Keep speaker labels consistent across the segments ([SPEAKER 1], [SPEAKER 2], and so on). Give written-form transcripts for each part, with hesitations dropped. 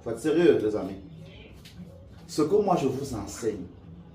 [SPEAKER 1] Faut être sérieux, les amis. Ce que moi je vous enseigne,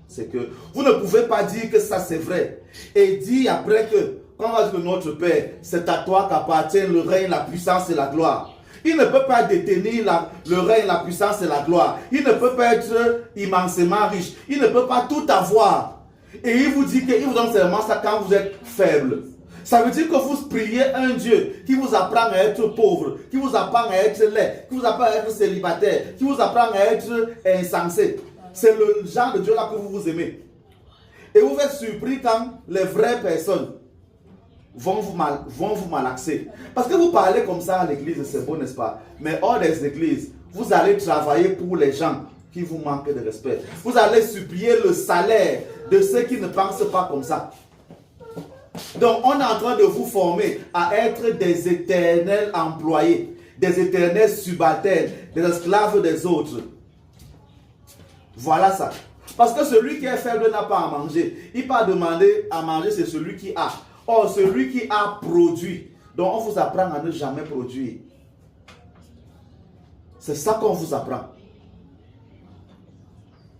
[SPEAKER 1] c'est que vous ne pouvez pas dire que ça c'est vrai et dire après que, quand on va dire que notre Père, c'est à toi qu'appartient le règne, la puissance et la gloire. Il ne peut pas détenir le règne, la puissance et la gloire. Il ne peut pas être immensément riche. Il ne peut pas tout avoir. Et il vous dit qu'il vous donne seulement ça quand vous êtes faible. Ça veut dire que vous priez un Dieu qui vous apprend à être pauvre, qui vous apprend à être laid, qui vous apprend à être célibataire, qui vous apprend à être insensé. C'est le genre de Dieu-là que vous aimez. Et vous êtes surpris quand les vraies personnes vont vous malaxer. Parce que vous parlez comme ça à l'église, c'est beau, n'est-ce pas? Mais hors des églises, vous allez travailler pour les gens qui vous manquent de respect. Vous allez supplier le salaire de ceux qui ne pensent pas comme ça. Donc, on est en train de vous former à être des éternels employés, des éternels subalternes, des esclaves des autres. Voilà ça. Parce que celui qui est faible n'a pas à manger. Il va demander à manger, c'est celui qui a. Or, celui qui a produit. Donc, on vous apprend à ne jamais produire. C'est ça qu'on vous apprend.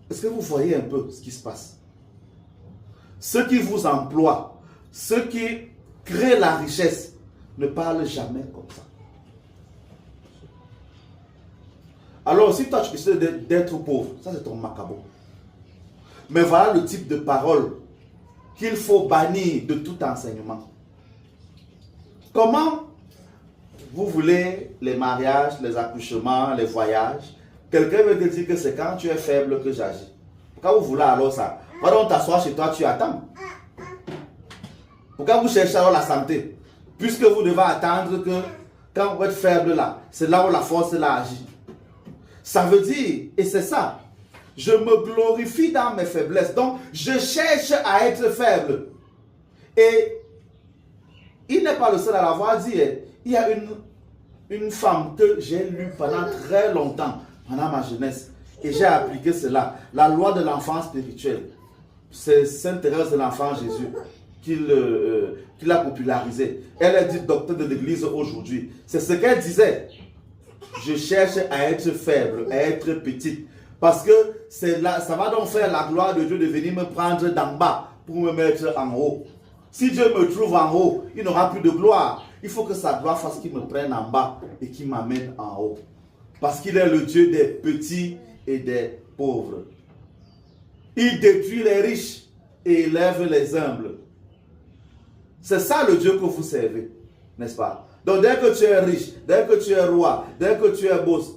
[SPEAKER 1] Est-ce que vous voyez un peu ce qui se passe? Ceux qui vous emploient, ceux qui créent la richesse, ne parlent jamais comme ça. Alors, si toi tu décides d'être pauvre, ça c'est ton macabre. Mais voilà le type de parole qu'il faut bannir de tout enseignement. Comment vous voulez les mariages, les accouchements, les voyages? Quelqu'un veut te dire que c'est quand tu es faible que j'agis. Pourquoi vous voulez alors ça? Va donc t'asseoir chez toi, tu attends. Pourquoi vous cherchez alors la santé? Puisque vous devez attendre que quand vous êtes faible là, c'est là où la force là agit. Ça veut dire, et c'est ça, je me glorifie dans mes faiblesses. Donc, je cherche à être faible. Et il n'est pas le seul à l'avoir dit. Il y a une femme que j'ai lue pendant très longtemps, pendant ma jeunesse. Et j'ai appliqué cela. La loi de l'enfant spirituel. C'est Sainte Thérèse de l'Enfant Jésus qui l'a popularisé. Elle est dite docteur de l'église aujourd'hui. C'est ce qu'elle disait. Je cherche à être faible, à être petite. Parce que là, ça va donc faire la gloire de Dieu de venir me prendre d'en bas pour me mettre en haut. Si Dieu me trouve en haut, il n'aura plus de gloire. Il faut que sa gloire fasse qu'il me prenne en bas et qu'il m'amène en haut. Parce qu'il est le Dieu des petits et des pauvres. Il détruit les riches et élève les humbles. C'est ça le Dieu que vous servez, n'est-ce pas? Donc dès que tu es riche, dès que tu es roi, dès que tu es boss,